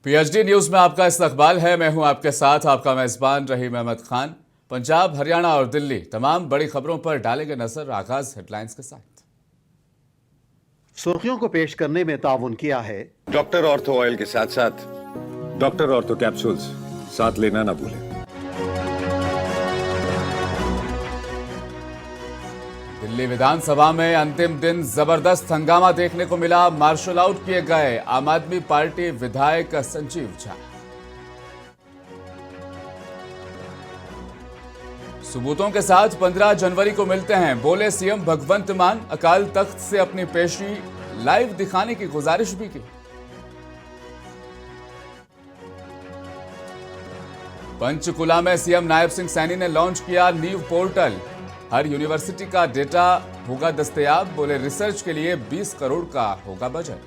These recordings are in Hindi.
पीएचडी न्यूज में आपका इस्तकबाल है। मैं हूं आपके साथ आपका मेजबान रहीम अहमद खान। पंजाब, हरियाणा और दिल्ली तमाम बड़ी खबरों पर डालेंगे नजर। आगाज हेडलाइंस के साथ। सुर्खियों को पेश करने में ताउन किया है डॉक्टर ऑर्थो ऑयल के साथ साथ डॉक्टर ऑर्थो कैप्सूल्स साथ लेना ना भूलें। दिल्ली विधानसभा में अंतिम दिन जबरदस्त हंगामा देखने को मिला। मार्शल आउट किए गए आम आदमी पार्टी विधायक संजीव झा। सबूतों के साथ 15 जनवरी को मिलते हैं, बोले सीएम भगवंत मान। अकाल तख्त से अपनी पेशी लाइव दिखाने की गुजारिश भी की। पंचकुला में सीएम नायब सिंह सैनी ने लॉन्च किया नीव पोर्टल। हर यूनिवर्सिटी का डेटा होगा दस्तयाब, बोले रिसर्च के लिए 20 करोड़ का होगा बजट।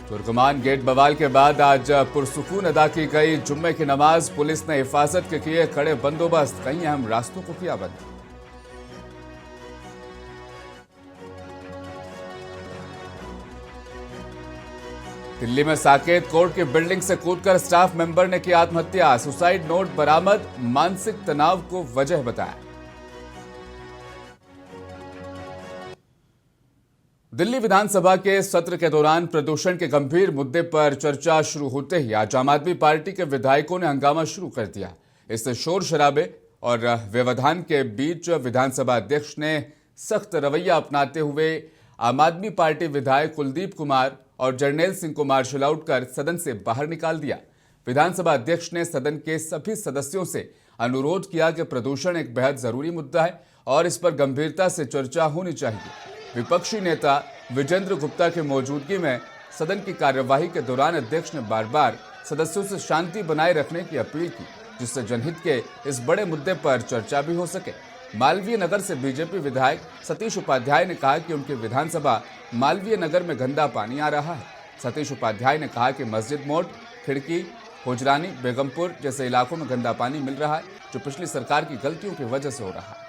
तुर्कमान गेट बवाल के बाद आज पुरसुकून अदा की गई जुम्मे की नमाज। पुलिस ने हिफाजत के किए खड़े बंदोबस्त, कई अहम रास्तों को किया बंद। दिल्ली में साकेत कोर्ट की बिल्डिंग से कूदकर स्टाफ मेंबर ने की आत्महत्या। सुसाइड नोट बरामद, मानसिक तनाव को वजह बताया। दिल्ली विधानसभा के सत्र के दौरान प्रदूषण के गंभीर मुद्दे पर चर्चा शुरू होते ही आज आम आदमी पार्टी के विधायकों ने हंगामा शुरू कर दिया। इससे शोर शराबे और व्यवधान के बीच विधानसभा अध्यक्ष ने सख्त रवैया अपनाते हुए आम आदमी पार्टी विधायक कुलदीप कुमार और जर्नैल सिंह को मार्शल आउट कर सदन से बाहर निकाल दिया। विधानसभा अध्यक्ष ने सदन के सभी सदस्यों से अनुरोध किया कि प्रदूषण एक बेहद जरूरी मुद्दा है और इस पर गंभीरता से चर्चा होनी चाहिए। विपक्षी नेता विजेंद्र गुप्ता की मौजूदगी में सदन की कार्यवाही के दौरान अध्यक्ष ने बार बार सदस्यों से शांति बनाए रखने की अपील की, जिससे जनहित के इस बड़े मुद्दे पर चर्चा भी हो सके। मालवीय नगर से बीजेपी विधायक सतीश उपाध्याय ने कहा कि उनकी विधानसभा मालवीय नगर में गंदा पानी आ रहा है। सतीश उपाध्याय ने कहा कि मस्जिद मोड़, खिड़की, हुजरानी, बेगमपुर जैसे इलाकों में गंदा पानी मिल रहा है, जो पिछली सरकार की गलतियों की वजह से हो रहा है।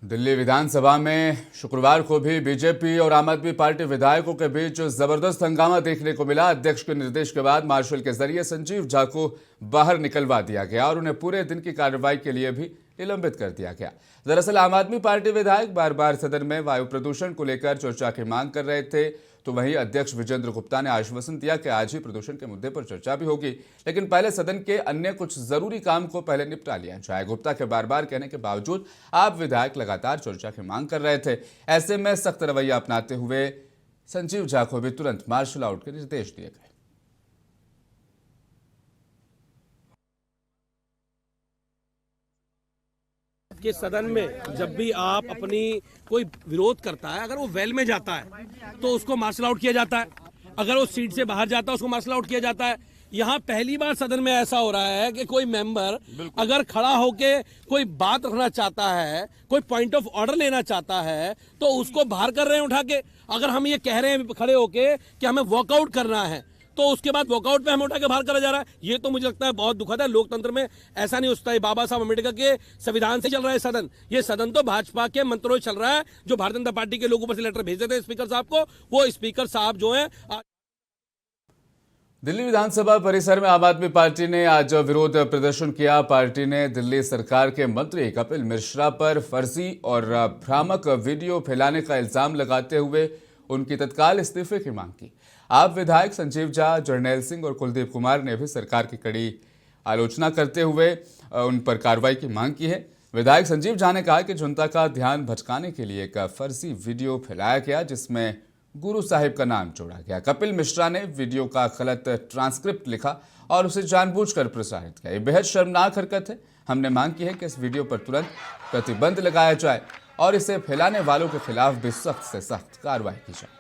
दिल्ली विधानसभा में शुक्रवार को भी बीजेपी और आम आदमी पार्टी विधायकों के बीच जबरदस्त हंगामा देखने को मिला। अध्यक्ष के निर्देश के बाद मार्शल के जरिए संजीव झा को बाहर निकलवा दिया गया और उन्हें पूरे दिन की कार्रवाई के लिए भी निलंबित कर दिया गया। दरअसल आम आदमी पार्टी विधायक बार बार सदन में वायु प्रदूषण को लेकर चर्चा की मांग कर रहे थे, तो वहीं अध्यक्ष विजेंद्र गुप्ता ने आश्वासन दिया कि आज ही प्रदूषण के मुद्दे पर चर्चा भी होगी, लेकिन पहले सदन के अन्य कुछ जरूरी काम को पहले निपटा लिया जाए। गुप्ता के बार बार कहने के बावजूद आप विधायक लगातार चर्चा की मांग कर रहे थे। ऐसे में सख्त रवैया अपनाते हुए संजीव झा को भी तुरंत मार्शल आउट के निर्देश दिए गए। कि सदन में जब भी आप अपनी कोई विरोध करता है, अगर वो वेल में जाता है तो उसको मार्शल आउट किया जाता है, अगर वो सीट से बाहर जाता है उसको मार्शल आउट किया जाता है। यहाँ पहली बार सदन में ऐसा हो रहा है कि कोई मेंबर अगर खड़ा होके कोई बात रखना चाहता है, कोई पॉइंट ऑफ ऑर्डर लेना चाहता है, तो उसको बाहर कर रहे हैं उठा के। अगर हम ये कह रहे हैं खड़े होके कि हमें वॉकआउट करना है, तो उसके बाद वॉकआउट पे हमें उठा के बाहर करा जा रहा है। ये तो मुझे लगता है बहुत दुखद है। लोकतंत्र में ऐसा नहीं होता है। बाबा साहब अम्बेडकर के संविधान से चल रहा है सदन। ये सदन तो भाजपा के मंत्रों से चल रहा है, जो भारतीय जनता पार्टी के लोग ऊपर से लेटर भेजते थे स्पीकर साहब को, वो स्पीकर साहब जो है। दिल्ली विधानसभा परिसर में आम आदमी पार्टी ने आज विरोध प्रदर्शन किया। पार्टी ने दिल्ली सरकार के मंत्री कपिल मिश्रा पर फर्जी और भ्रामक वीडियो फैलाने का इल्जाम लगाते हुए उनकी तत्काल इस्तीफे की मांग की। आप विधायक संजीव झा, जर्नैल सिंह और कुलदीप कुमार ने भी सरकार की कड़ी आलोचना करते हुए उन पर कार्रवाई की मांग की है। विधायक संजीव झा ने कहा कि जनता का ध्यान भटकाने के लिए एक फर्जी वीडियो फैलाया गया, जिसमें गुरु साहिब का नाम जोड़ा गया। कपिल मिश्रा ने वीडियो का गलत ट्रांसक्रिप्ट लिखा और उसे जानबूझकर प्रसारित किया। ये बेहद शर्मनाक हरकत है। हमने मांग की है कि इस वीडियो पर तुरंत प्रतिबंध लगाया जाए और इसे फैलाने वालों के खिलाफ भी सख्त से सख्त कार्रवाई की जाए।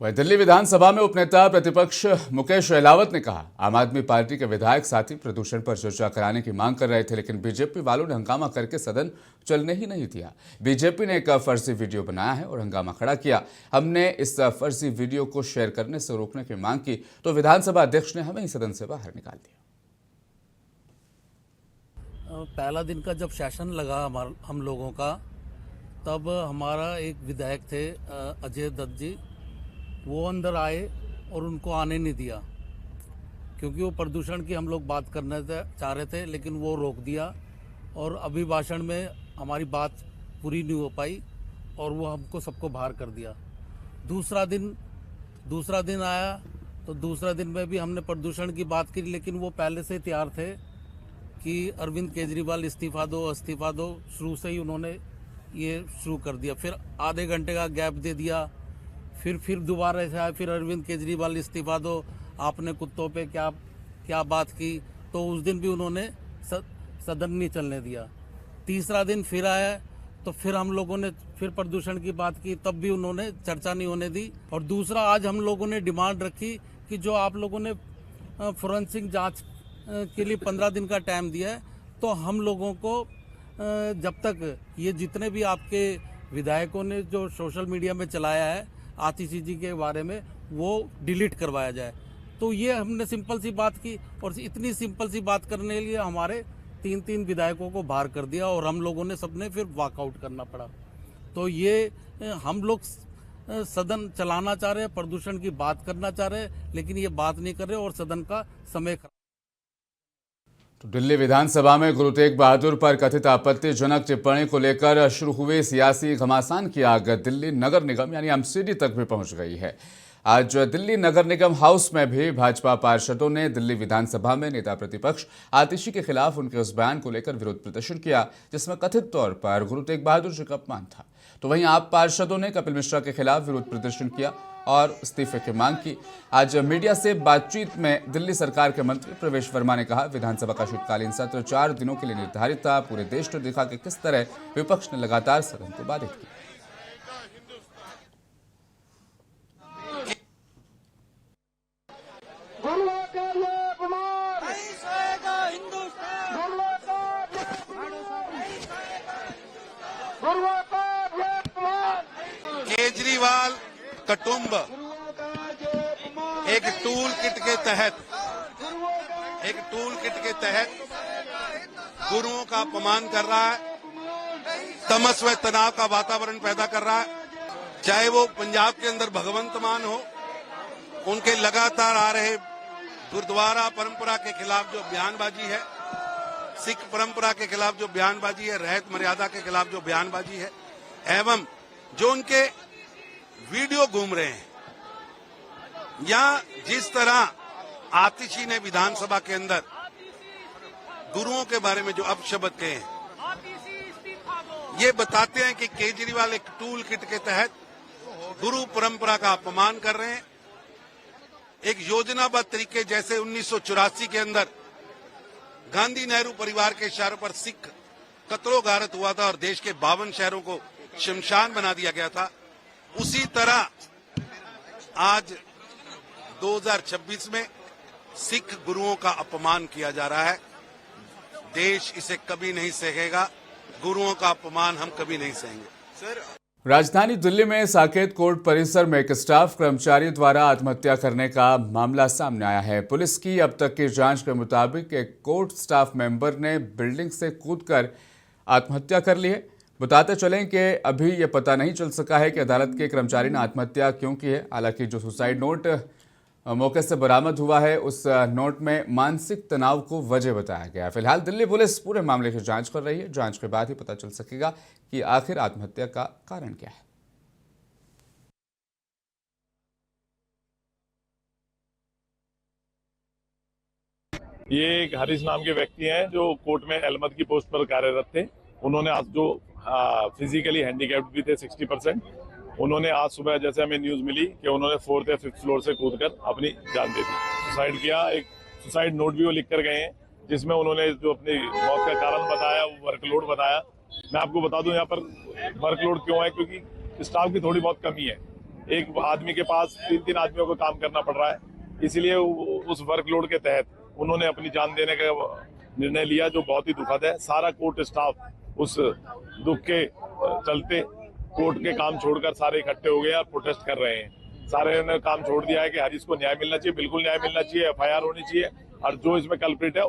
वहीं दिल्ली विधानसभा में उपनेता प्रतिपक्ष मुकेश अहलावत ने कहा, आम आदमी पार्टी के विधायक साथी प्रदूषण पर चर्चा कराने की मांग कर रहे थे, लेकिन बीजेपी वालों ने हंगामा करके सदन चलने ही नहीं दिया। बीजेपी ने एक फर्जी वीडियो बनाया है और हंगामा खड़ा किया। हमने इस फर्जी वीडियो को शेयर करने से रोकने की मांग की तो विधानसभा अध्यक्ष ने हमें ही सदन से बाहर निकाल दिया। पहला दिन का जब सेशन लगा हम लोगों का, तब हमारा एक विधायक थे अजय दत्त जी, वो अंदर आए और उनको आने नहीं दिया, क्योंकि वो प्रदूषण की हम लोग बात करना चाह रहे थे, लेकिन वो रोक दिया और अभिभाषण में हमारी बात पूरी नहीं हो पाई और वो हमको सबको बाहर कर दिया। दूसरा दिन आया तो दूसरा दिन में भी हमने प्रदूषण की बात की, लेकिन वो पहले से तैयार थे कि अरविंद केजरीवाल इस्तीफा दो, शुरू से ही उन्होंने ये शुरू कर दिया। फिर आधे घंटे का गैप दे दिया, फिर दोबारा से आया, फिर अरविंद केजरीवाल इस्तीफा दो, आपने कुत्तों पे क्या बात की, तो उस दिन भी उन्होंने सदन नहीं चलने दिया। तीसरा दिन फिर आया तो फिर हम लोगों ने फिर प्रदूषण की बात की, तब भी उन्होंने चर्चा नहीं होने दी। और दूसरा, आज हम लोगों ने डिमांड रखी कि जो आप लोगों ने फोरेंसिक जांच के लिए 15 दिन का टाइम दिया है, तो हम लोगों को जब तक ये जितने भी आपके विधायकों ने जो सोशल मीडिया में चलाया है आतिशी जी के बारे में, वो डिलीट करवाया जाए। तो ये हमने सिंपल सी बात की और इतनी सिंपल सी बात करने के लिए हमारे 3 विधायकों को बाहर कर दिया और हम लोगों ने सबने फिर वॉकआउट करना पड़ा। तो ये हम लोग सदन चलाना चाह रहे हैं, प्रदूषण की बात करना चाह रहे हैं, लेकिन ये बात नहीं कर रहे और सदन का समय खराब। तो दिल्ली विधानसभा में गुरु तेग बहादुर पर कथित आपत्तिजनक टिप्पणी को लेकर शुरू हुए सियासी घमासान की आग दिल्ली नगर निगम यानी एमसीडी तक भी पहुंच गई है। आज दिल्ली नगर निगम हाउस में भी भाजपा पार्षदों ने दिल्ली विधानसभा में नेता प्रतिपक्ष आतिशी के खिलाफ उनके उस बयान को लेकर विरोध प्रदर्शन किया, जिसमें कथित तौर पर गुरु तेग बहादुर जी का अपमान था। तो वहीं आप पार्षदों ने कपिल मिश्रा के खिलाफ विरोध प्रदर्शन किया और इस्तीफे की मांग की। आज मीडिया से बातचीत में दिल्ली सरकार के मंत्री प्रवेश वर्मा ने कहा, विधानसभा का शीतकालीन सत्र 4 दिनों के लिए निर्धारित था। पूरे देश ने देखा कि किस तरह विपक्ष ने लगातार सदन को बाधित किया। केजरीवाल कुटुंब एक टूल किट के तहत गुरुओं का अपमान कर रहा है, तमस व तनाव का वातावरण पैदा कर रहा है। चाहे वो पंजाब के अंदर भगवंत मान हो, उनके लगातार आ रहे गुरुद्वारा परंपरा के खिलाफ जो बयानबाजी है, सिख परंपरा के खिलाफ जो बयानबाजी है, रहत मर्यादा के खिलाफ जो बयानबाजी है, एवं जो उनके वीडियो घूम रहे हैं, या जिस तरह आतिशी ने विधानसभा के अंदर गुरुओं के बारे में जो अपशब्द कहे हैं, ये बताते हैं कि केजरीवाल एक टूल किट के तहत गुरु परंपरा का अपमान कर रहे हैं। एक योजनाबद्ध तरीके, जैसे 1984 के अंदर गांधी नेहरू परिवार के इशारों पर सिख कत्लो गारत हुआ था और देश के 52 शहरों को शमशान बना दिया गया था, उसी तरह आज 2026 में सिख गुरुओं का अपमान किया जा रहा है। देश इसे कभी नहीं सहेगा, गुरुओं का अपमान हम कभी नहीं सहेंगे। राजधानी दिल्ली में साकेत कोर्ट परिसर में एक स्टाफ कर्मचारी द्वारा आत्महत्या करने का मामला सामने आया है। पुलिस की अब तक की जांच के मुताबिक एक कोर्ट स्टाफ मेंबर ने बिल्डिंग से कूदकर आत्महत्या कर ली है। बताते चलें कि अभी ये पता नहीं चल सका है कि अदालत के कर्मचारी ने आत्महत्या क्यों की है। हालांकि जो सुसाइड नोट मौके से बरामद हुआ है, उस नोट में मानसिक तनाव को वजह बताया गया। फिलहाल दिल्ली पुलिस पूरे मामले की जांच कर रही है। जांच के बाद ही पता चल सकेगा कि आखिर आत्महत्या का कारण क्या है। ये एक हरीश नाम के व्यक्ति हैं जो कोर्ट में एलमद की पोस्ट पर कार्यरत थे। उन्होंने आज जो फिजिकली हैंडीकैप्ड भी थे 60%, उन्होंने आज सुबह जैसे हमें न्यूज मिली कि उन्होंने 4th या 5th फ्लोर से कूदकर अपनी जान दे दी, सुसाइड किया। एक सुसाइड नोट भी वो लिख कर गए हैं, जिसमें उन्होंने जो अपनी मौत का कारण बताया, वो वर्कलोड बताया। मैं आपको बता दूं यहाँ पर वर्कलोड क्यों है, क्योंकि स्टाफ की थोड़ी बहुत कमी है। एक आदमी के पास 3-3 आदमियों को काम करना पड़ रहा है। इसलिए उस वर्कलोड के तहत उन्होंने अपनी जान देने का निर्णय लिया, जो बहुत ही दुखद है। सारा कोर्ट स्टाफ उस दुख के चलते कोर्ट के काम छोड़कर सारे इकट्ठे हो गए और प्रोटेस्ट कर रहे हैं। सारे ने काम छोड़ दिया है कि हरीश को न्याय मिलना चाहिए, बिल्कुल न्याय मिलना चाहिए, एफआईआर होनी चाहिए और जो इसमें कल्प्रिट है।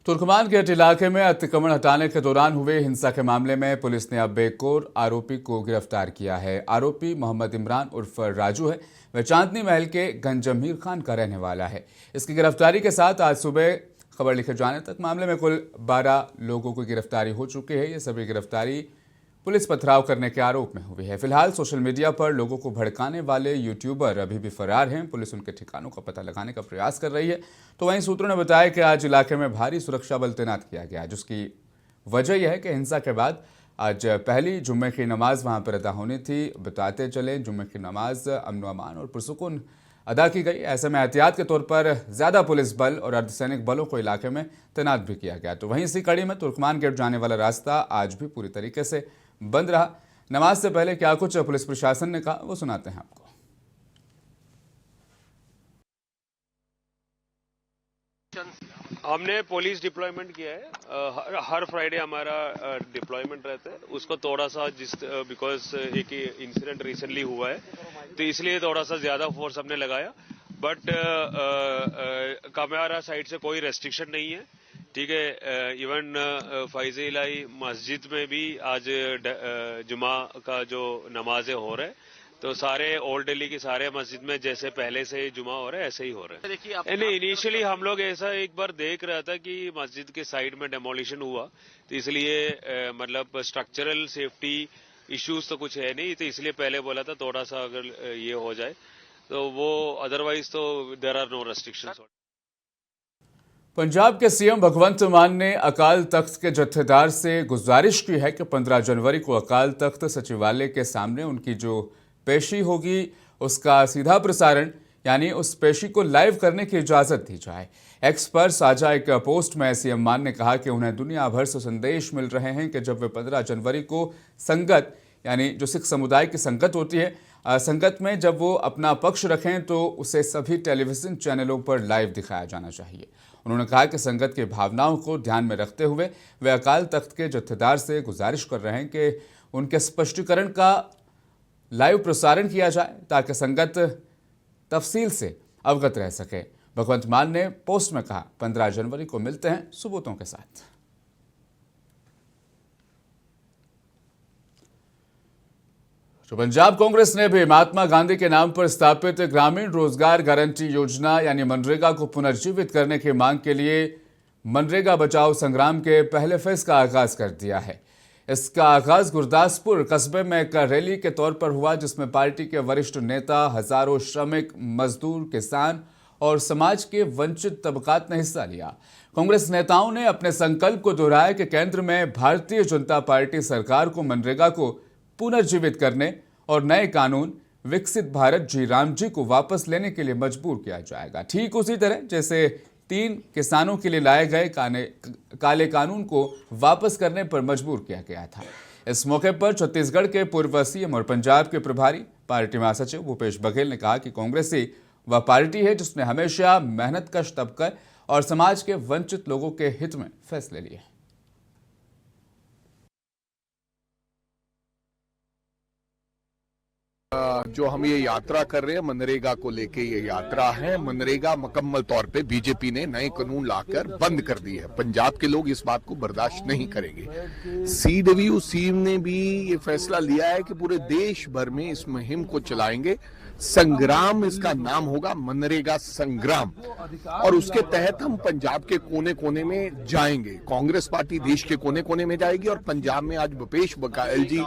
तुर्कमान गेट इलाके में अतिक्रमण हटाने के दौरान हुए हिंसा के मामले में पुलिस ने अब एक और आरोपी को गिरफ्तार किया है। आरोपी मोहम्मद इमरान उर्फ राजू है। वह चांदनी महल के गंजमीर खान का रहने वाला है। इसकी गिरफ्तारी के साथ आज सुबह खबर लिखे जाने तक मामले में कुल 12 लोगों की गिरफ्तारी हो चुकी है। ये सभी गिरफ्तारी पुलिस पथराव करने के आरोप में हुई है। फिलहाल सोशल मीडिया पर लोगों को भड़काने वाले यूट्यूबर अभी भी फरार हैं। पुलिस उनके ठिकानों का पता लगाने का प्रयास कर रही है। तो वहीं सूत्रों ने बताया कि आज इलाके में भारी सुरक्षा बल तैनात किया गया, जिसकी वजह यह है कि हिंसा के बाद आज पहली जुम्मे की नमाज वहां पर अदा होनी थी। बताते चले जुम्मे की नमाज अमन अमान और पुरसुकून अदा की गई। ऐसे में एहतियात के तौर पर ज़्यादा पुलिस बल और अर्धसैनिक बलों को इलाके में तैनात भी किया गया। तो वहीं इसी कड़ी में तुर्कमान गेट जाने वाला रास्ता आज भी पूरी तरीके से बंद रहा। नमाज से पहले क्या कुछ पुलिस प्रशासन ने कहा वो सुनाते हैं आपको। हमने पुलिस डिप्लॉयमेंट किया है। हर फ्राइडे हमारा डिप्लॉयमेंट रहता है। उसको थोड़ा सा बिकॉज एक इंसिडेंट रिसेंटली हुआ है तो इसलिए थोड़ा सा ज्यादा फोर्स हमने लगाया। बट हमारा साइड से कोई रेस्ट्रिक्शन नहीं है, ठीक है। इवन फैज़ इलाही मस्जिद में भी आज जुमा का जो नमाजें हो रहे हैं तो सारे ओल्ड दिल्ली की सारे मस्जिद में जैसे पहले से जुमा हो रहा है ऐसे ही हो रहा है। देखिए इनिशियली हम लोग ऐसा एक बार देख रहा था कि मस्जिद के साइड में डेमोलिशन हुआ तो इसलिए मतलब स्ट्रक्चरल सेफ्टी इश्यूज तो कुछ है नहीं, तो इसलिए पहले बोला था थोड़ा सा अगर ये हो जाए तो वो, अदरवाइज तो there are no restrictions. Punjab के सीएम भगवंत मान ने अकाल तख्त के जत्थेदार से गुजारिश की है कि 15 जनवरी को अकाल तख्त सचिवालय के सामने उनकी जो पेशी होगी उसका सीधा प्रसारण यानी उस पेशी को लाइव करने की इजाज़त दी जाए। एक्स पर साझा एक पोस्ट में सीएम मान ने कहा कि उन्हें दुनिया भर से संदेश मिल रहे हैं कि जब वे 15 जनवरी को संगत यानी जो सिख समुदाय की संगत होती है, संगत में जब वो अपना पक्ष रखें तो उसे सभी टेलीविज़न चैनलों पर लाइव दिखाया जाना चाहिए। उन्होंने कहा कि संगत की भावनाओं को ध्यान में रखते हुए वे अकाल तख्त के जत्थेदार से गुजारिश कर रहे हैं कि उनके स्पष्टीकरण का लाइव प्रसारण किया जाए ताकि संगत तफसील से अवगत रह सके। भगवंत मान ने पोस्ट में कहा 15 जनवरी को मिलते हैं सबूतों के साथ। तो पंजाब कांग्रेस ने भी महात्मा गांधी के नाम पर स्थापित ग्रामीण रोजगार गारंटी योजना यानी मनरेगा को पुनर्जीवित करने की मांग के लिए मनरेगा बचाओ संग्राम के पहले फेज का आगाज कर दिया है। इसका आगाज गुरदासपुर कस्बे में एक रैली के तौर पर हुआ, जिसमें पार्टी के वरिष्ठ नेता, हजारों श्रमिक, मजदूर, किसान और समाज के वंचित तबकात ने हिस्सा लिया। कांग्रेस नेताओं ने अपने संकल्प को दोहराया कि केंद्र में भारतीय जनता पार्टी सरकार को मनरेगा को पुनर्जीवित करने और नए कानून विकसित भारत जी राम जी को वापस लेने के लिए मजबूर किया जाएगा। ठीक उसी तरह जैसे 3 किसानों के लिए लाए गए काले कानून को वापस करने पर मजबूर किया गया था। इस मौके पर छत्तीसगढ़ के पूर्व सीएम और पंजाब के प्रभारी पार्टी महासचिव भूपेश बघेल ने कहा कि कांग्रेस ही वह पार्टी है जिसने हमेशा मेहनतकश तबके और समाज के वंचित लोगों के हित में फैसले लिए। जो हम ये यात्रा कर रहे हैं मनरेगा को लेके ये यात्रा है। मनरेगा मुकम्मल तौर पे बीजेपी ने नए कानून लाकर बंद कर दी है। पंजाब के लोग इस बात को बर्दाश्त नहीं करेंगे। CWC ने भी ये फैसला लिया है कि पूरे देश भर में इस मुहिम को चलाएंगे। संग्राम इसका नाम होगा, मनरेगा संग्राम, और उसके तहत हम पंजाब के कोने कोने में जाएंगे। कांग्रेस पार्टी देश के कोने कोने में जाएगी और पंजाब में आज भूपेश बघेल जी,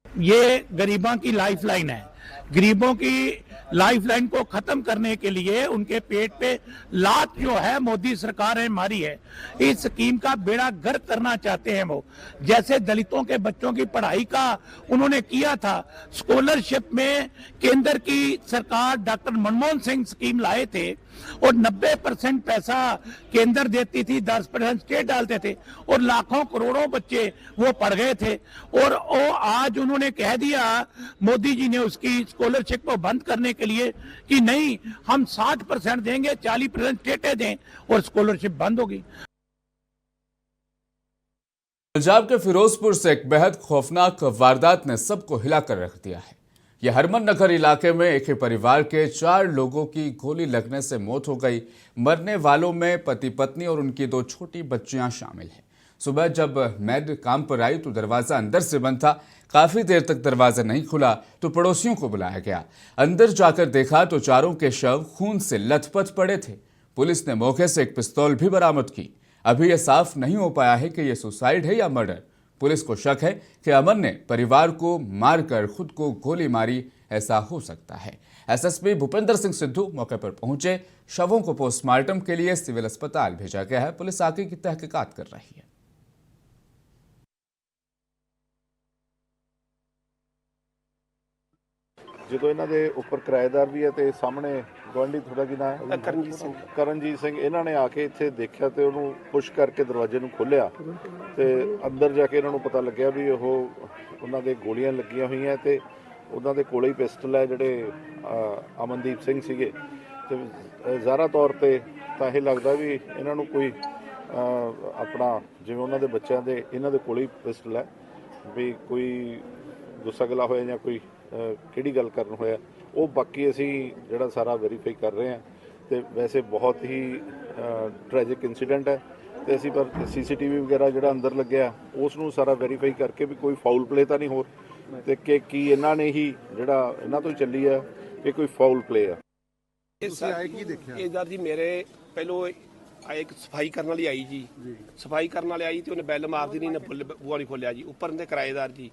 ये गरीबों की लाइफलाइन है। गरीबों की लाइफलाइन को खत्म करने के लिए उनके पेट पे लात जो है मोदी सरकार ने मारी है। इस स्कीम का बेड़ा गर्क करना चाहते हैं वो। जैसे दलितों के बच्चों की पढ़ाई का उन्होंने किया था, स्कॉलरशिप में केंद्र की सरकार डॉक्टर मनमोहन सिंह स्कीम लाए थे, और 90% पैसा केंद्र देती थी, 10% स्टेट डालते थे और लाखों करोड़ों बच्चे वो पढ़ गए थे। और वो आज उन्होंने कह दिया, मोदी जी ने उसकी स्कॉलरशिप को बंद करने के लिए कि नहीं, हम 60% देंगे, 40% स्टेटें दें, और स्कॉलरशिप बंद होगी। पंजाब के फिरोजपुर से एक बेहद खौफनाक वारदात ने सबको हिलाकर रख दिया है। यह हरमन नगर इलाके में एक ही परिवार के 4 लोगों की गोली लगने से मौत हो गई। मरने वालों में पति पत्नी और उनकी 2 छोटी बच्चियां शामिल हैं। सुबह जब मैड काम पर आई तो दरवाजा अंदर से बंद था। काफी देर तक दरवाजा नहीं खुला तो पड़ोसियों को बुलाया गया। अंदर जाकर देखा तो चारों के शव खून से लथपथ पड़े थे। पुलिस ने मौके से एक पिस्तौल भी बरामद की। अभी यह साफ नहीं हो पाया है कि यह सुसाइड है या मर्डर। पुलिस को शक है कि अमन ने परिवार को मारकर खुद को गोली मारी, ऐसा हो सकता है। एसएसपी भूपेंद्र सिंह सिद्धू मौके पर पहुंचे। शवों को पोस्टमार्टम के लिए सिविल अस्पताल भेजा गया है। पुलिस आगे की तहकीकात कर रही है। ਜਦੋਂ ਇਹਨਾਂ ਦੇ ਉੱਪਰ ਕਿਰਾਏਦਾਰ ਵੀ ਹੈ ਤੇ ਸਾਹਮਣੇ ਗਵਾਂਢੀ ਥੋੜਾ ਕੀ ਨਾਮ ਹੈ ਕਰਨਜੀਤ ਸਿੰਘ ਇਹਨਾਂ ਨੇ ਆ ਕੇ ਇੱਥੇ ਦੇਖਿਆ ਤੇ ਉਹਨੂੰ ਪੁਸ਼ ਕਰਕੇ ਦਰਵਾਜ਼ੇ ਨੂੰ ਖੋਲ੍ਹਿਆ ਤੇ ਅੰਦਰ ਜਾ ਕੇ ਇਹਨਾਂ ਨੂੰ ਪਤਾ ਲੱਗਿਆ ਵੀ ਉਹ ਉਹਨਾਂ ਦੇ ਗੋਲੀਆਂ ਲੱਗੀਆਂ ਹੋਈਆਂ ਤੇ ਉਹਨਾਂ ਦੇ ਕੋਲੇ ਹੀ ਪਿਸਟਲ ਹੈ ਜਿਹੜੇ ਅਮਨਦੀਪ ਸਿੰਘ ਸੀਗੇ ਤੇ ਜ਼ਾਹਰਾ ਤੌਰ ਤੇ ਤਾਂ ਇਹ ਲੱਗਦਾ ਵੀ ਇਹਨਾਂ ਨੂੰ ਕੋਈ ਆਪਣਾ ਜਿਵੇਂ ਉਹਨਾਂ ਦੇ ਬੱਚਿਆਂ ਦੇ ਇਹਨਾਂ ਦੇ ਕੋਲੇ ਹੀ ਪਿਸਟਲ ਹੈ ਵੀ ਕੋਈ ਗੁੱਸਾ ਗਿਲਾ ਹੋਇਆ ਜਾਂ ਕੋਈ ਕਿਹੜੀ ਗੱਲ ਕਰਨ ਹੋਇਆ ਉਹ ਬਾਕੀ ਅਸੀਂ ਜਿਹੜਾ ਸਾਰਾ ਵੈਰੀਫਾਈ ਕਰ ਰਹੇ ਹਾਂ ਤੇ ਵੈਸੇ ਬਹੁਤ ਹੀ ਟ੍ਰੈਜਿਕ ਇਨਸੀਡੈਂਟ ਹੈ ਤੇ ਅਸੀਂ ਪਰ ਸੀਸੀਟੀਵੀ ਵਗੈਰਾ ਜਿਹੜਾ ਅੰਦਰ ਲੱਗਿਆ ਉਸ ਨੂੰ ਸਾਰਾ ਵੈਰੀਫਾਈ ਕਰਕੇ ਵੀ ਕੋਈ ਫਾਊਲ ਪਲੇ ਤਾਂ ਨਹੀਂ ਹੋਰ ਤੇ ਕਿ ਕੀ ਇਹਨਾਂ ਨੇ ਹੀ ਜਿਹੜਾ ਇਹਨਾਂ ਤੋਂ ਚੱਲੀ ਆ ਕਿ ਕੋਈ ਫਾਊਲ ਪਲੇ ਆ। ਇਹ ਦਰ ਜੀ ਮੇਰੇ ਪਹਿਲੋਂ ਇੱਕ ਸਫਾਈ ਕਰਨ ਵਾਲੀ ਆਈ ਜੀ, ਸਫਾਈ ਕਰਨ ਵਾਲੇ ਆਈ ਤੇ ਉਹਨੇ ਬੈਲ ਮਾਰਦੀ ਨਹੀਂ, ਬੂਹਾ ਨਹੀਂ ਖੋਲਿਆ ਜੀ। ਉੱਪਰ ਦੇ ਕਿਰਾਏਦਾਰ ਜੀ,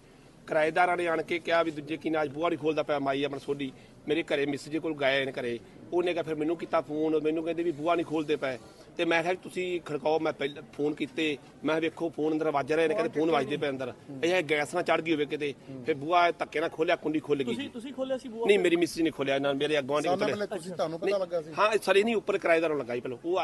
ਕਿਰਾਏਦਾਰਾਂ ਨੇ ਆਣ ਕੇ ਕਿਹਾ ਵੀ ਦੂਜੇ ਕੀ ਨਾਜ ਬੂਹਾ ਨਹੀਂ ਖੋਲਦਾ ਪਿਆ, ਮਾਈ ਆਪਣਾ ਸੋਢੀ ਮੇਰੇ ਘਰੇ ਮਿਸ ਜੀ ਕੋਲ ਗਏ ਨੇ ਘਰੇ। ਉਹਨੇ ਕਿਹਾ ਫਿਰ ਮੈਨੂੰ ਕੀਤਾ ਫੋਨ, ਮੈਨੂੰ ਕਹਿੰਦੇ ਵੀ ਬੂਹਾ ਨਹੀਂ ਖੋਲਦੇ ਪਏ ਤੇ ਮੈਂ ਕਿਹਾ ਤੁਸੀਂ ਖੜਕਾਓ। ਮੈਂ ਪਹਿਲਾਂ ਫੋਨ ਕੀਤੇ, ਮੈਂ ਵੇਖੋ ਫੋਨ ਅੰਦਰ ਵੱਜ ਰਹੇ ਨੇ, ਕਹਿੰਦੇ ਫੋਨ ਵੱਜਦੇ ਪਏ ਅੰਦਰ। ਇਹ ਗੈਸ ਨਾਲ ਚੜ ਗਈ ਹੋਵੇ ਕਿਤੇ, ਫਿਰ ਬੂਹਾ ਧੱਕੇ ਨਾਲ ਖੋਲਿਆ, ਕੁੰਡੀ ਖੁੱਲ ਗਈ। ਤੁਸੀਂ ਖੋਲਿਆ ਸੀ ਬੂਹਾ? ਨਹੀਂ, ਮੇਰੀ ਮਿਸ ਜੀ ਨੇ ਖੋਲਿਆ, ਨਾ ਮੇਰੇ ਅਗਵਾਂਢੀ ਕੋਲ। ਤੁਹਾਨੂੰ ਪਤਾ ਲੱਗਾ ਸੀ? ਹਾਂ ਸਰ, ਨਹੀਂ ਉੱਪਰ ਕਿਰਾਏਦਾਰ ਨੂੰ ਲੱਗਾ ਜੀ ਪਹਿਲਾਂ ਉਹ।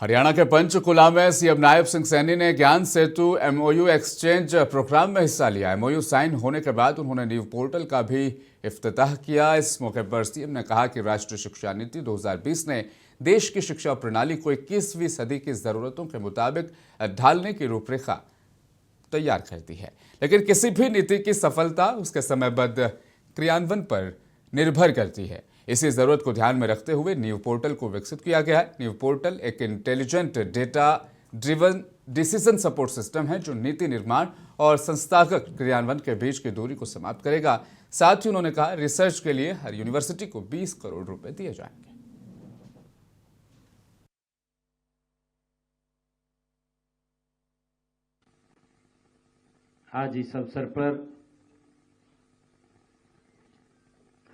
हरियाणा के पंचकुला में सीएम नायब सिंह सैनी ने ज्ञान सेतु एमओयू एक्सचेंज प्रोग्राम में हिस्सा लिया। एमओयू साइन होने के बाद उन्होंने न्यू पोर्टल का भी इफ्तिताह किया। इस मौके पर सीएम ने कहा कि राष्ट्रीय शिक्षा नीति 2020 ने देश की शिक्षा प्रणाली को 21वीं सदी की जरूरतों के मुताबिक ढालने की रूपरेखा तैयार कर दी है, लेकिन किसी भी नीति की सफलता उसके समयबद्ध क्रियान्वयन पर निर्भर करती है। इसी जरूरत को ध्यान में रखते हुए न्यू पोर्टल को विकसित किया गया है। न्यू पोर्टल एक intelligent data driven decision support system है जो नीति निर्माण और संस्थागत क्रियान्वयन के बीच की दूरी को समाप्त करेगा। साथ ही उन्होंने कहा रिसर्च के लिए हर यूनिवर्सिटी को 20 करोड़ रुपए दिए जाएंगे। आज इस अवसर पर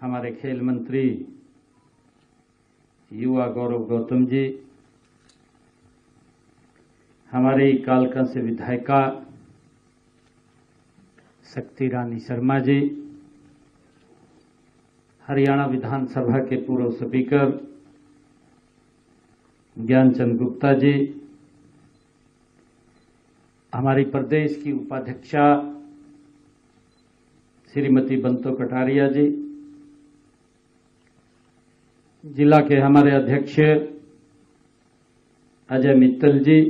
हमारे खेल मंत्री युवा गौरव गौतम जी, हमारी कालका से विधायिका शक्ति रानी शर्मा जी, हरियाणा विधानसभा के पूर्व स्पीकर ज्ञानचंद गुप्ता जी, हमारी प्रदेश की उपाध्यक्षा श्रीमती बंतो कटारिया जी, जिला के हमारे अध्यक्ष अजय मित्तल जी,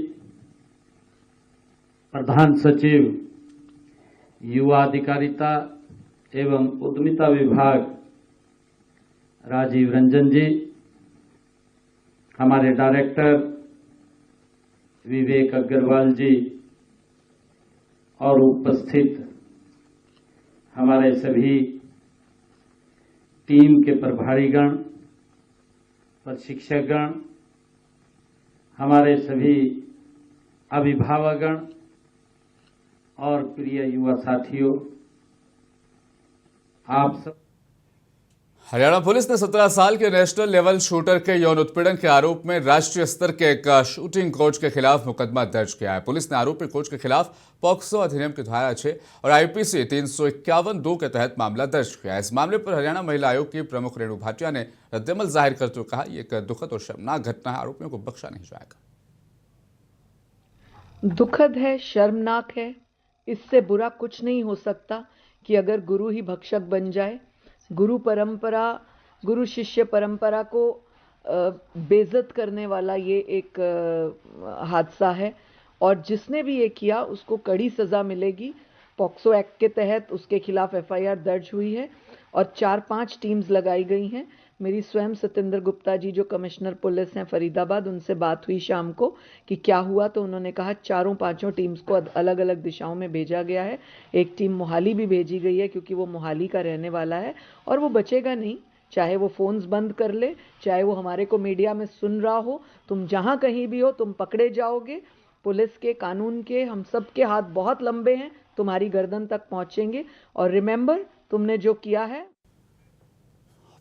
प्रधान सचिव युवा अधिकारिता एवं उद्यमिता विभाग राजीव रंजन जी, हमारे डायरेक्टर विवेक अग्रवाल जी और उपस्थित हमारे सभी टीम के प्रभारीगण, प्रशिक्षकगण, हमारे सभी अभिभावकगण और प्रिय युवा साथियों, आप सब। हरियाणा पुलिस ने 17 साल के नेशनल लेवल शूटर के यौन उत्पीड़न के आरोप में राष्ट्रीय स्तर के एक शूटिंग कोच के खिलाफ मुकदमा दर्ज किया है। पुलिस ने आरोपी कोच के खिलाफ पॉक्सो अधिनियम की धारा 6 और आईपीसी 351(2) के तहत मामला दर्ज किया है। इस मामले पर हरियाणा महिला आयोग की प्रमुख रेणु भाटिया ने रद्देमल जाहिर करते हुए कहा, यह एक दुखद और शर्मनाक घटना है, आरोपियों को बख्शा नहीं जाएगा। दुखद है, शर्मनाक है। इससे बुरा कुछ नहीं हो सकता कि अगर गुरु ही भक्षक बन जाए। गुरु शिष्य परंपरा को बेइज्जत करने वाला ये एक हादसा है और जिसने भी ये किया उसको कड़ी सजा मिलेगी। पॉक्सो एक्ट के तहत उसके खिलाफ एफआईआर दर्ज हुई है और 4-5 टीम्स लगाई गई हैं। मेरी स्वयं सतेंद्र गुप्ता जी जो कमिश्नर पुलिस हैं फरीदाबाद, उनसे बात हुई शाम को कि क्या हुआ, तो उन्होंने कहा 4-5 टीम्स को अलग अलग दिशाओं में भेजा गया है। एक टीम मोहाली भी भेजी गई है क्योंकि वो मोहाली का रहने वाला है और वो बचेगा नहीं, चाहे वो फोन्स बंद कर ले, चाहे वो हमारे को मीडिया में सुन रहा हो। तुम जहां कहीं भी हो तुम पकड़े जाओगे। पुलिस के, कानून के, हम सब के हाथ बहुत लंबे हैं, तुम्हारी गर्दन तक पहुंचेंगे। और रिमेंबर, तुमने जो किया है।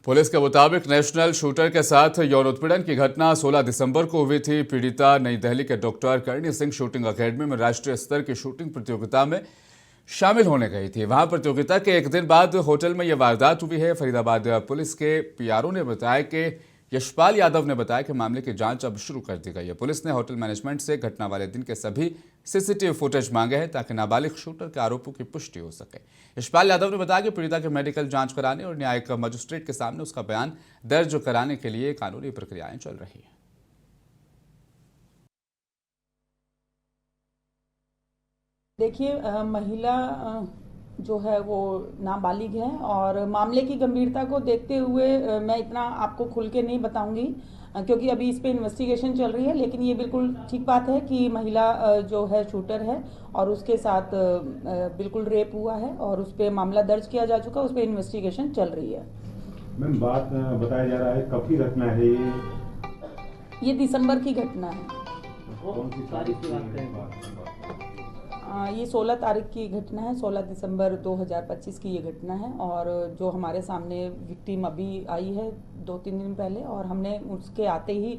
पुलिस के मुताबिक नेशनल शूटर के साथ यौन उत्पीड़न की घटना 16 दिसंबर को हुई थी। पीड़िता नई दिल्ली के doctor Karni Singh shooting academy में राष्ट्रीय स्तर की शूटिंग प्रतियोगिता में शामिल होने गई थी। वहां प्रतियोगिता के एक दिन बाद होटल में यह वारदात हुई है। फरीदाबाद पुलिस के पीआरओ ने बताया कि यशपाल यादव ने बताया कि मामले की जांच अब शुरू कर दी गई है। पुलिस ने होटल मैनेजमेंट से घटना वाले दिन के सभी सीसीटीवी फुटेज मांगे हैं ताकि नाबालिग शूटर के आरोपों की पुष्टि हो सके। यशपाल यादव ने बताया कि पीड़िता के मेडिकल जांच कराने और न्यायिक मजिस्ट्रेट के सामने उसका बयान दर्ज कराने के लिए कानूनी प्रक्रियाएं चल रही हैं। देखिए, महिला जो है वो नाबालिग है और मामले की गंभीरता को देखते हुए मैं इतना आपको खुल के नहीं बताऊंगी क्योंकि अभी इस पे इन्वेस्टिगेशन चल रही है। लेकिन ये बिल्कुल ठीक बात है कि महिला जो है शूटर है और उसके साथ बिल्कुल रेप हुआ है और उस पर मामला दर्ज किया जा चुका है, उस पर इन्वेस्टिगेशन चल रही है। मैम, बात बताया जा रहा है कब की घटना है ये दिसंबर की घटना है। कौन सी तारीख की बात करें? ये 16 तारीख की घटना है, 16 दिसंबर 2025 की ये घटना है और जो हमारे सामने विक्टिम अभी आई है 2-3 दिन पहले और हमने उसके आते ही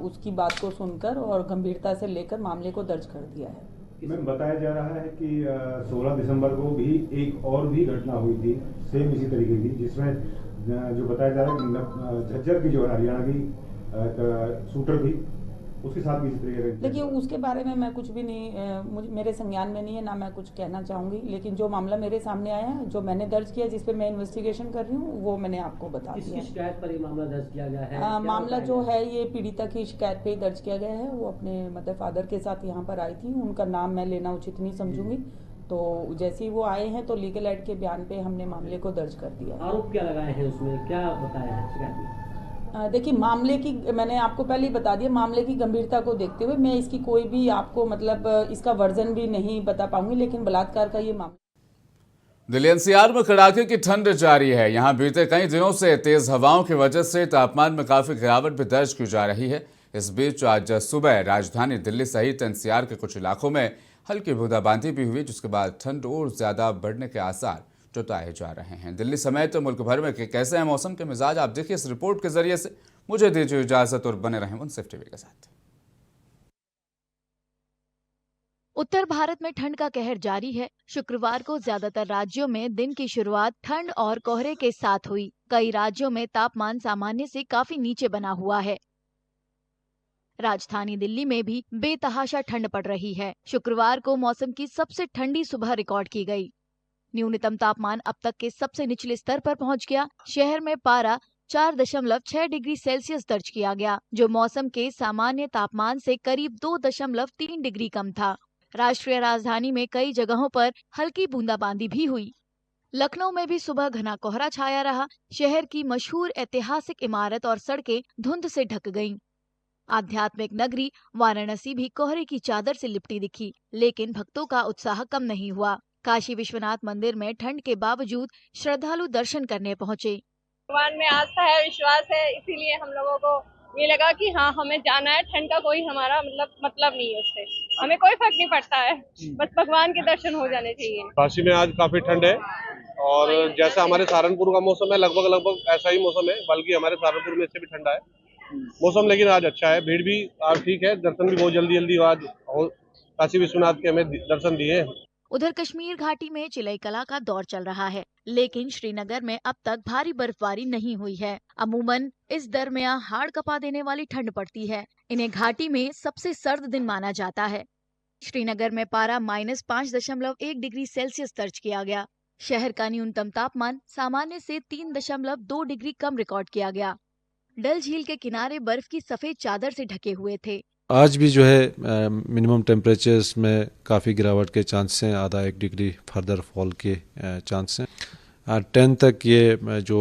उसकी बात को सुनकर और गंभीरता से लेकर मामले को दर्ज कर दिया है। मैम, बताया जा रहा है कि 16 दिसंबर को भी एक और भी घटना हुई थी सेम इसी तरीके की, जिसमें जो बताया जा रहा है झज्जर की जो हरियाणा की शूटर थी उसके साथ भी इस तरीके का। देखिए, उसके बारे में मैं कुछ भी नहीं, मेरे संज्ञान में नहीं है, ना मैं कुछ कहना चाहूंगी। लेकिन जो मामला मेरे सामने आया है, जो मैंने दर्ज किया, जिस पे मैं इन्वेस्टिगेशन कर रही हूँ, वो मैंने आपको बता दिया। किसकी शिकायत पर ये मामला दर्ज किया गया है? मामला जो है ये पीड़िता की शिकायत पे ही दर्ज किया गया है। वो अपने मदर फादर के साथ यहाँ पर आई थी, उनका नाम मैं लेना उचित नहीं समझूंगी। तो जैसे ही वो आए हैं तो लीगल एड के बयान पे हमने मामले को दर्ज कर दिया। आरोप क्या लगाए हैं उसमें, क्या बताया है शिकायत में? देखिए, मामले की मैंने आपको पहले ही बता दिया, मामले की गंभीरता को देखते हुए मैं इसकी कोई भी आपको मतलब इसका वर्जन भी नहीं बता पाऊंगी। लेकिन बलात्कार का ये मामला। दिल्ली एनसीआर में कड़ाके की ठंड जारी है। यहां बीते कई दिनों से तेज हवाओं की वजह से तापमान में काफी गिरावट भी दर्ज की जा रही है। इस बीच आज सुबह राजधानी दिल्ली सहित एनसीआर के कुछ इलाकों में हल्की बूंदाबांदी भी हुई, जिसके बाद ठंड और ज्यादा बढ़ने के आसार जताए जा रहे हैं। दिल्ली समेत मुल्क भर में कैसे हैं मौसम के मिजाज, आप देखिए इस रिपोर्ट के जरिए से। मुझे दीजिए इजाजत और बने रहें मुनसिफ टीवी के साथ। उत्तर भारत में ठंड का कहर जारी है। शुक्रवार को ज्यादातर राज्यों में दिन की शुरुआत ठंड और कोहरे के साथ हुई। कई राज्यों में तापमान सामान्य से काफी नीचे बना हुआ है। राजधानी दिल्ली में भी बेतहाशा ठंड पड़ रही है। शुक्रवार को मौसम की सबसे ठंडी सुबह रिकॉर्ड की गई। न्यूनतम तापमान अब तक के सबसे निचले स्तर पर पहुंच गया। शहर में पारा 4.6 डिग्री सेल्सियस दर्ज किया गया, जो मौसम के सामान्य तापमान से करीब 2.3 डिग्री कम था। राष्ट्रीय राजधानी में कई जगहों पर हल्की बूंदाबांदी भी हुई। लखनऊ में भी सुबह घना कोहरा छाया रहा। शहर की मशहूर ऐतिहासिक इमारत और सड़कें धुंध से ढक गईं। आध्यात्मिक नगरी वाराणसी भी कोहरे की चादर से लिपटी दिखी, लेकिन भक्तों का उत्साह कम नहीं हुआ। काशी विश्वनाथ मंदिर में ठंड के बावजूद श्रद्धालु दर्शन करने पहुंचे। भगवान में आस्था है, विश्वास है, इसीलिए हम लोगों को ये लगा कि हाँ हमें जाना है। ठंड का कोई हमारा मतलब नहीं है, उससे हमें कोई फर्क नहीं पड़ता है, बस भगवान के दर्शन हो जाने चाहिए। काशी में आज काफी ठंड है और जैसा हमारे सहारनपुर का मौसम है लगभग ऐसा ही मौसम है, बल्कि हमारे सहारनपुर में इससे भी ठंडा है मौसम। लेकिन आज अच्छा है, भीड़ भी आज ठीक है, दर्शन भी बहुत जल्दी आज काशी विश्वनाथ के हमें दर्शन दिए। उधर कश्मीर घाटी में चिलई कला का दौर चल रहा है, लेकिन श्रीनगर में अब तक भारी बर्फबारी नहीं हुई है। अमूमन इस दरमियान हाड़ कपा देने वाली ठंड पड़ती है। इन्हें घाटी में सबसे सर्द दिन माना जाता है। श्रीनगर में पारा -5.1 डिग्री सेल्सियस दर्ज किया गया। शहर का न्यूनतम तापमान सामान्य से 3.2 डिग्री कम रिकॉर्ड किया गया। डल झील के किनारे बर्फ की सफेद चादर से ढके हुए थे। आज भी जो है मिनिमम टेम्परेचर्स में काफ़ी गिरावट के चांस हैं, आधा 1 डिग्री फर्दर फॉल के चांस हैं। 10 तक ये जो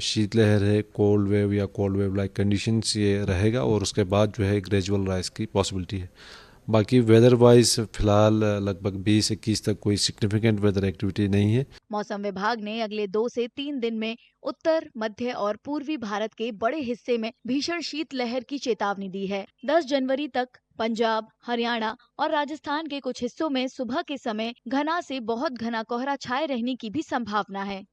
शीतलहर है, कोल्ड वेव लाइक कंडीशंस ये रहेगा और उसके बाद जो है ग्रेजुअल राइज की पॉसिबिलिटी है। बाकी वेदर वाइज फिलहाल लगभग 20-21 तक कोई सिग्निफिकेंट वेदर एक्टिविटी नहीं है। मौसम विभाग ने अगले 2 से 3 दिन में उत्तर, मध्य और पूर्वी भारत के बड़े हिस्से में भीषण शीतलहर की चेतावनी दी है। 10 जनवरी तक पंजाब, हरियाणा और राजस्थान के कुछ हिस्सों में सुबह के समय घना से बहुत घना कोहरा छाए रहने की भी संभावना है।